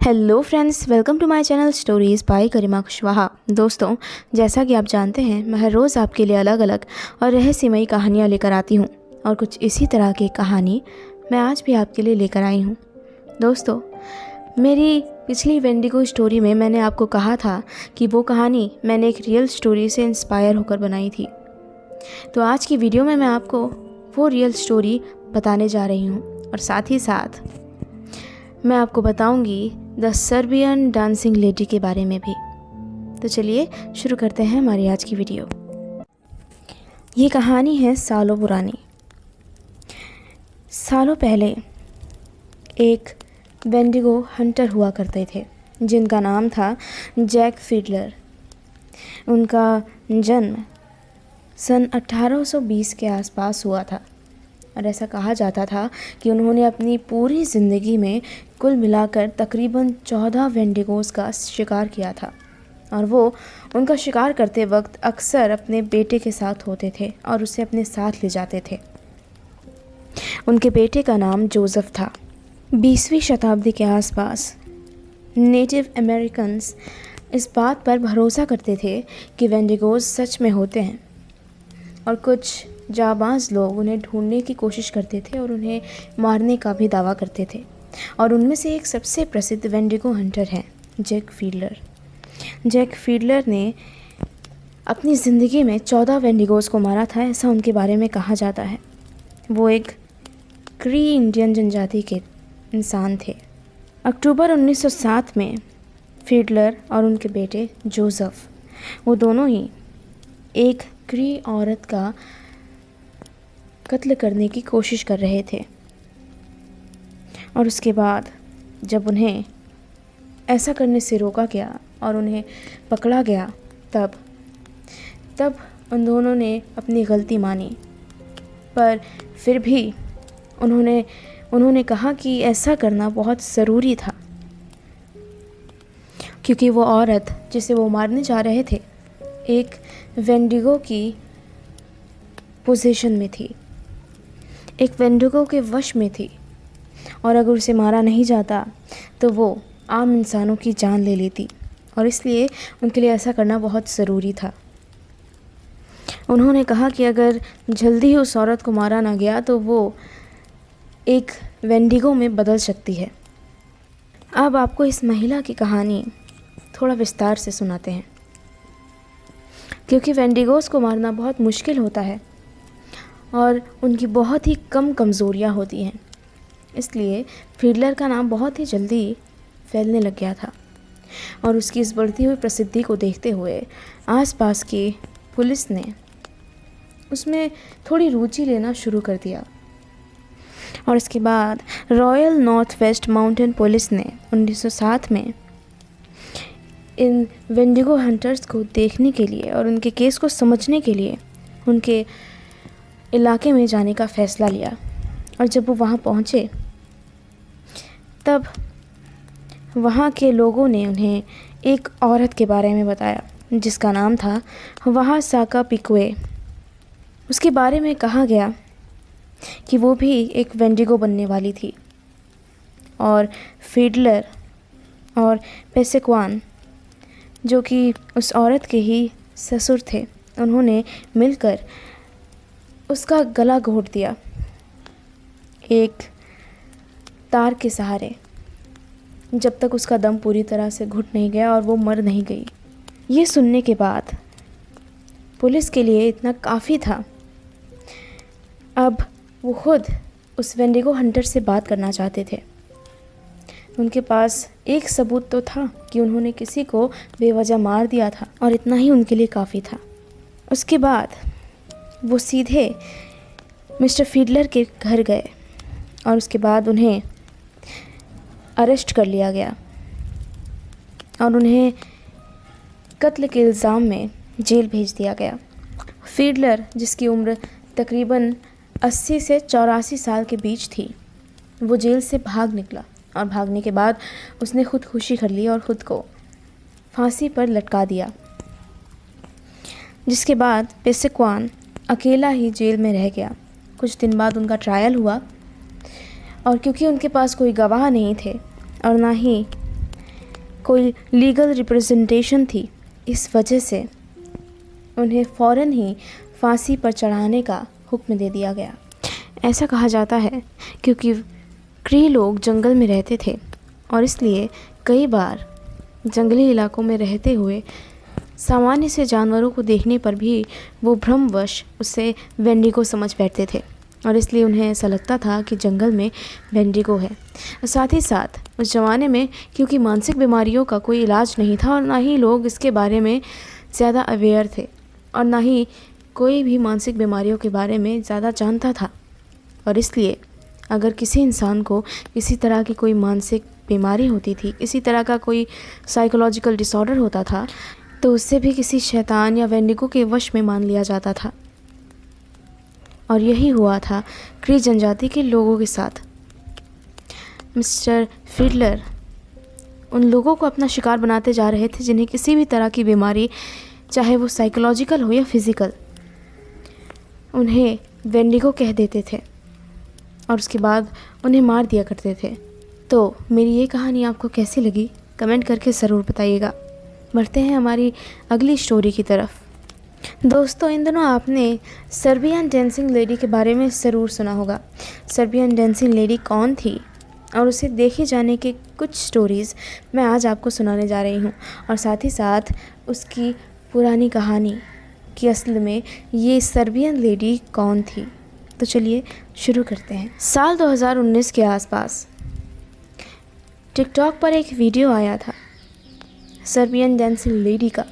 Hello friends, welcome to my channel stories by Garima Kushwaha. दोस्तों, जैसा कि आप जानते हैं, मैं हर रोज़ आपके लिए अलग अलग और रहस्यमयी कहानियाँ लेकर आती हूँ और कुछ इसी तरह की कहानी मैं आज भी आपके लिए लेकर आई हूँ। दोस्तों, मेरी पिछली वेंडिगो स्टोरी में मैंने आपको कहा था कि वो कहानी मैंने एक रियल स्टोरी से इंस्पायर होकर बनाई थी। तो आज की वीडियो में मैं आपको वो रियल स्टोरी बताने जा रही हूँ और साथ ही साथ मैं आपको बताऊंगी द सर्बियन डांसिंग लेडी के बारे में भी। तो चलिए शुरू करते हैं हमारी आज की वीडियो। ये कहानी है सालों पुरानी। सालों पहले एक वेंडिगो हंटर हुआ करते थे जिनका नाम था जैक फिडलर। उनका जन्म सन 1820 के आसपास हुआ था और ऐसा कहा जाता था कि उन्होंने अपनी पूरी ज़िंदगी में कुल मिलाकर तकरीबन 14 वेंडिगोज़ का शिकार किया था और वो उनका शिकार करते वक्त अक्सर अपने बेटे के साथ होते थे और उसे अपने साथ ले जाते थे। उनके बेटे का नाम जोसेफ था। 20वीं शताब्दी के आसपास नेटिव अमेरिकन्स इस बात पर भरोसा करते थे कि वेंडिगोज़ सच में होते हैं और कुछ जाबाज लोग उन्हें ढूंढने की कोशिश करते थे और उन्हें मारने का भी दावा करते थे। और उनमें से एक सबसे प्रसिद्ध वेंडिगो हंटर हैं जैक फिडलर। जैक फिडलर ने अपनी ज़िंदगी में 14 वेंडिगोज़ को मारा था, ऐसा उनके बारे में कहा जाता है। वो एक क्री इंडियन जनजाति के इंसान थे। अक्टूबर 1907 में फिडलर और उनके बेटे जोसेफ, वो दोनों ही एक क्री औरत का कत्ल करने की कोशिश कर रहे थे और उसके बाद जब उन्हें ऐसा करने से रोका गया और उन्हें पकड़ा गया तब उन दोनों ने अपनी गलती मानी, पर फिर भी उन्होंने कहा कि ऐसा करना बहुत ज़रूरी था क्योंकि वो औरत जिसे वो मारने जा रहे थे एक वेंडिगो की पोजीशन में थी, एक वेंडिगो के वश में थी और अगर उसे मारा नहीं जाता तो वो आम इंसानों की जान ले लेती और इसलिए उनके लिए ऐसा करना बहुत ज़रूरी था। उन्होंने कहा कि अगर जल्दी ही उस औरत को मारा ना गया तो वो एक वेंडिगो में बदल सकती है। अब आपको इस महिला की कहानी थोड़ा विस्तार से सुनाते हैं क्योंकि वेंडिगोज़ को मारना बहुत मुश्किल होता है और उनकी बहुत ही कम कमज़ोरियाँ होती हैं, इसलिए फिडलर का नाम बहुत ही जल्दी फैलने लग गया था और उसकी इस बढ़ती हुई प्रसिद्धि को देखते हुए आसपास की पुलिस ने उसमें थोड़ी रुचि लेना शुरू कर दिया और इसके बाद royal north west mountain police ने 1907 में इन वेंडिगो हंटर्स को देखने के लिए और उनके केस को समझने के लिए उनके इलाके में जाने का फ़ैसला लिया। और जब वो वहाँ पहुँचे तब वहाँ के लोगों ने उन्हें एक औरत के बारे में बताया जिसका नाम था वहासाका पिक्वे। उसके बारे में कहा गया कि वो भी एक वेंडिगो बनने वाली थी और फिडलर और पेसेक्वान, जो कि उस औरत के ही ससुर थे, उन्होंने मिलकर उसका गला घोट दिया एक तार के सहारे जब तक उसका दम पूरी तरह से घुट नहीं गया और वो मर नहीं गई। ये सुनने के बाद पुलिस के लिए इतना काफ़ी था। अब वो खुद उस वेंडिगो हंटर से बात करना चाहते थे। उनके पास एक सबूत तो था कि उन्होंने किसी को बेवजह मार दिया था और इतना ही उनके लिए काफ़ी था। उसके बाद वो सीधे मिस्टर फिडलर के घर गए और उसके बाद उन्हें अरेस्ट कर लिया गया और उन्हें कत्ल के इल्ज़ाम में जेल भेज दिया गया। फिडलर, जिसकी उम्र तकरीबन 80 से 84 साल के बीच थी, वो जेल से भाग निकला और भागने के बाद उसने खुदकुशी कर ली और ख़ुद को फांसी पर लटका दिया। जिसके बाद पेसेक्वान अकेला ही जेल में रह गया। कुछ दिन बाद उनका ट्रायल हुआ और क्योंकि उनके पास कोई गवाह नहीं थे और ना ही कोई लीगल रिप्रेजेंटेशन थी। इस वजह से उन्हें फ़ौरन ही फांसी पर चढ़ाने का हुक्म दे दिया गया। ऐसा कहा जाता है क्योंकि क्री लोग जंगल में रहते थे और इसलिए कई बार जंगली इलाकों में रहते हुए सामान्य से जानवरों को देखने पर भी वो भ्रमवश उसे वेंडिगो समझ बैठते थे और इसलिए उन्हें ऐसा लगता था कि जंगल में वेंडिगो है। साथ ही साथ उस ज़माने में क्योंकि मानसिक बीमारियों का कोई इलाज नहीं था और ना ही लोग इसके बारे में ज़्यादा अवेयर थे और ना ही कोई भी मानसिक बीमारियों के बारे में ज़्यादा जानता था, और इसलिए अगर किसी इंसान को किसी तरह की कोई मानसिक बीमारी होती थी, किसी तरह का कोई साइकोलॉजिकल डिसऑर्डर होता था, तो उससे भी किसी शैतान या वेंडिगो के वश में मान लिया जाता था। और यही हुआ था क्री जनजाति के लोगों के साथ। मिस्टर फिडलर उन लोगों को अपना शिकार बनाते जा रहे थे जिन्हें किसी भी तरह की बीमारी, चाहे वो साइकोलॉजिकल हो या फिज़िकल, उन्हें वेंडिगो कह देते थे और उसके बाद उन्हें मार दिया करते थे। तो मेरी ये कहानी आपको कैसी लगी कमेंट करके ज़रूर बताइएगा। बढ़ते हैं हमारी अगली स्टोरी की तरफ। दोस्तों, इन दिनों आपने सर्बियन डांसिंग लेडी के बारे में ज़रूर सुना होगा। सर्बियन डांसिंग लेडी कौन थी और उसे देखे जाने के कुछ स्टोरीज़ मैं आज आपको सुनाने जा रही हूँ, और साथ ही साथ उसकी पुरानी कहानी कि असल में ये सर्बियन लेडी कौन थी। तो चलिए शुरू करते हैं। साल 2019 के आसपास टिकटॉक पर एक वीडियो आया था सर्बियन डांसिंग लेडी का।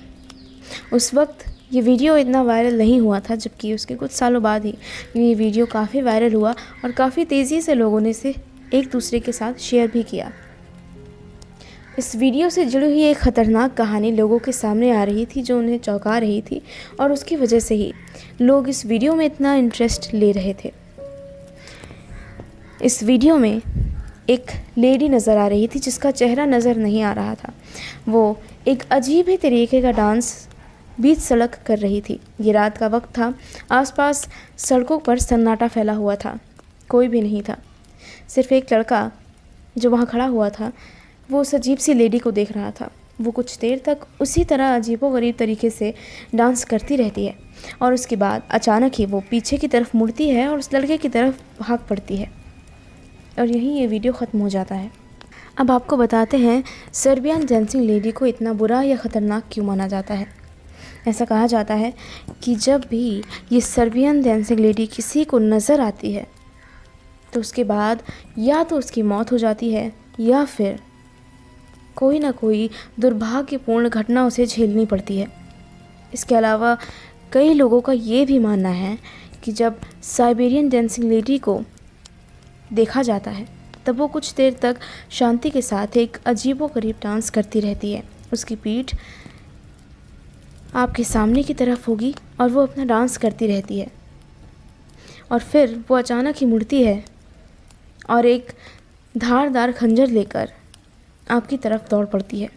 उस वक्त ये वीडियो इतना वायरल नहीं हुआ था, जबकि उसके कुछ सालों बाद ही ये वीडियो काफ़ी वायरल हुआ और काफ़ी तेज़ी से लोगों ने इसे एक दूसरे के साथ शेयर भी किया। इस वीडियो से जुड़ी हुई एक ख़तरनाक कहानी लोगों के सामने आ रही थी जो उन्हें चौंका रही थी, और उसकी वजह से ही लोग इस वीडियो में इतना इंटरेस्ट ले रहे थे। इस वीडियो में एक लेडी नज़र आ रही थी जिसका चेहरा नज़र नहीं आ रहा था। वो एक अजीब ही तरीके का डांस बीच सड़क कर रही थी। ये रात का वक्त था, आसपास सड़कों पर सन्नाटा फैला हुआ था, कोई भी नहीं था। सिर्फ एक लड़का जो वहाँ खड़ा हुआ था वो उस अजीब सी लेडी को देख रहा था। वो कुछ देर तक उसी तरह अजीबोगरीब तरीके से डांस करती रहती है और उसके बाद अचानक ही वो पीछे की तरफ मुड़ती है और उस लड़के की तरफ भाग पड़ती है, और यहीं ये वीडियो ख़त्म हो जाता है। अब आपको बताते हैं सर्बियन डांसिंग लेडी को इतना बुरा या ख़तरनाक क्यों माना जाता है। ऐसा कहा जाता है कि जब भी ये सर्बियन डांसिंग लेडी किसी को नज़र आती है तो उसके बाद या तो उसकी मौत हो जाती है या फिर कोई ना कोई दुर्भाग्यपूर्ण घटना उसे झेलनी पड़ती है। इसके अलावा कई लोगों का ये भी मानना है कि जब साइबेरियन डांसिंग लेडी को देखा जाता है तब वो कुछ देर तक शांति के साथ एक अजीबोगरीब डांस करती रहती है। उसकी पीठ आपके सामने की तरफ होगी और वो अपना डांस करती रहती है, और फिर वो अचानक ही मुड़ती है और एक धारदार खंजर लेकर आपकी तरफ दौड़ पड़ती है,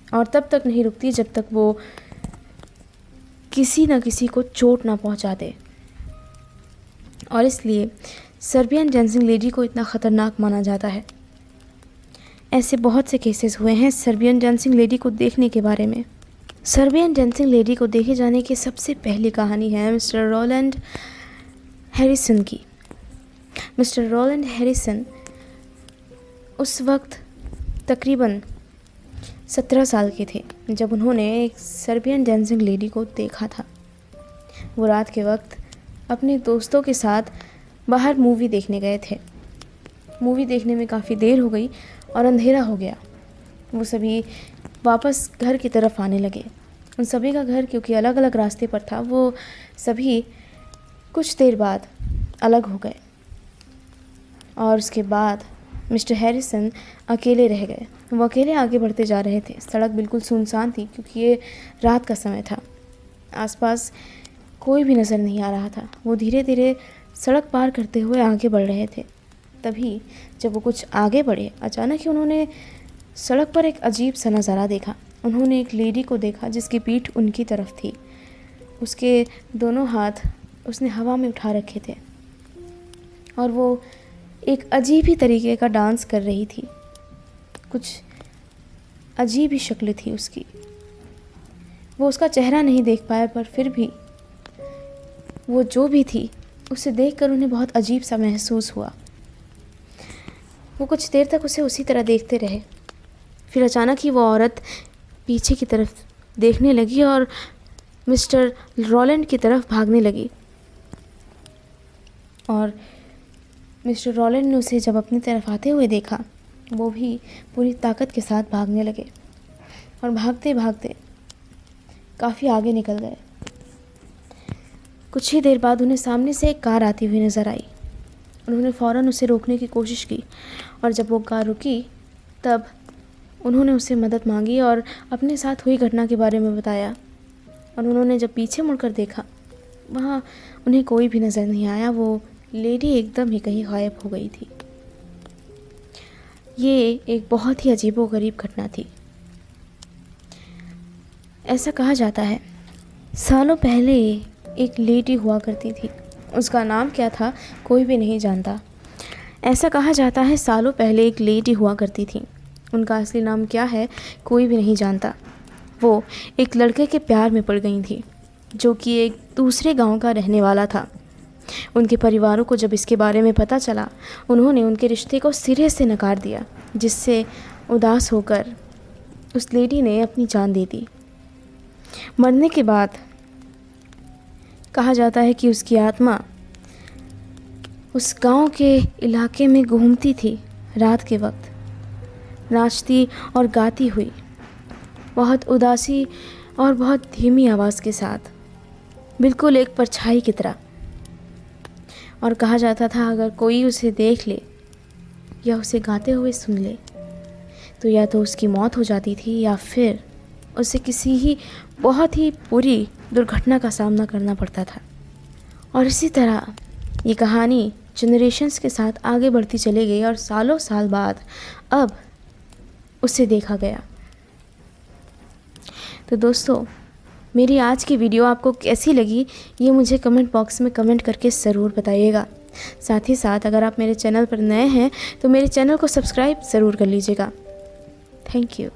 और तब तक नहीं रुकती जब तक वो किसी न किसी को चोट ना पहुंचा दे। और इसलिए सर्बियन डांसिंग लेडी को इतना ख़तरनाक माना जाता है। ऐसे बहुत से केसेस हुए हैं सर्बियन डांसिंग लेडी को देखने के बारे में। सर्बियन डांसिंग लेडी को देखे जाने की सबसे पहली कहानी है मिस्टर रोलैंड हैरिसन की। मिस्टर रोलैंड हैरिसन उस वक्त तकरीबन 17 साल के थे जब उन्होंने एक सर्बियन डांसिंग लेडी को देखा था। वो रात के वक्त अपने दोस्तों के साथ बाहर मूवी देखने गए थे। मूवी देखने में काफ़ी देर हो गई और अंधेरा हो गया। वो सभी वापस घर की तरफ आने लगे। उन सभी का घर क्योंकि अलग अलग रास्ते पर था, वो सभी कुछ देर बाद अलग हो गए और उसके बाद मिस्टर हैरिसन अकेले रह गए। वो अकेले आगे बढ़ते जा रहे थे। सड़क बिल्कुल सुनसान थी क्योंकि ये रात का समय था। आसपास कोई भी नज़र नहीं आ रहा था। वो धीरे धीरे सड़क पार करते हुए आगे बढ़ रहे थे। तभी जब वो कुछ आगे बढ़े, अचानक ही उन्होंने सड़क पर एक अजीब सा नज़ारा देखा। उन्होंने एक लेडी को देखा जिसकी पीठ उनकी तरफ थी। उसके दोनों हाथ उसने हवा में उठा रखे थे और वो एक अजीब ही तरीके का डांस कर रही थी। कुछ अजीब ही शक्ल थी उसकी। वो उसका चेहरा नहीं देख पाया, पर फिर भी वो जो भी थी उसे देखकर उन्हें बहुत अजीब सा महसूस हुआ। वो कुछ देर तक उसे उसी तरह देखते रहे। फिर अचानक ही वो औरत पीछे की तरफ देखने लगी और मिस्टर रॉलैंड की तरफ भागने लगी। और मिस्टर रॉलैंड ने उसे जब अपनी तरफ आते हुए देखा, वो भी पूरी ताकत के साथ भागने लगे और भागते भागते काफ़ी आगे निकल गए। कुछ ही देर बाद उन्हें सामने से एक कार आती हुई नज़र आई। उन्होंने फ़ौरन उसे रोकने की कोशिश की और जब वो कार रुकी तब उन्होंने उससे मदद मांगी और अपने साथ हुई घटना के बारे में बताया। और उन्होंने जब पीछे मुड़कर देखा, वहाँ उन्हें कोई भी नज़र नहीं आया। वो लेडी एकदम ही कहीं गायब हो गई थी। ये एक बहुत ही अजीबोगरीब घटना थी। ऐसा कहा जाता है सालों पहले एक लेडी हुआ करती थी। उसका नाम क्या था कोई भी नहीं जानता। ऐसा कहा जाता है सालों पहले एक लेडी हुआ करती थी। उनका असली नाम क्या है कोई भी नहीं जानता। वो एक लड़के के प्यार में पड़ गई थी जो कि एक दूसरे गांव का रहने वाला था। उनके परिवारों को जब इसके बारे में पता चला, उन्होंने उनके रिश्ते को सिरे से नकार दिया, जिससे उदास होकर उस लेडी ने अपनी जान दे दी। मरने के बाद कहा जाता है कि उसकी आत्मा उस गांव के इलाके में घूमती थी रात के वक्त, नाचती और गाती हुई, बहुत उदासी और बहुत धीमी आवाज़ के साथ, बिल्कुल एक परछाई की तरह। और कहा जाता था अगर कोई उसे देख ले या उसे गाते हुए सुन ले तो या तो उसकी मौत हो जाती थी या फिर उसे किसी ही बहुत ही बुरी दुर्घटना का सामना करना पड़ता था। और इसी तरह ये कहानी जनरेशन्स के साथ आगे बढ़ती चली गई और सालों साल बाद अब उसे देखा गया। तो दोस्तों, मेरी आज की वीडियो आपको कैसी लगी ये मुझे कमेंट बॉक्स में कमेंट करके ज़रूर बताइएगा। साथ ही साथ अगर आप मेरे चैनल पर नए हैं तो मेरे चैनल को सब्सक्राइब ज़रूर कर लीजिएगा। Thank you.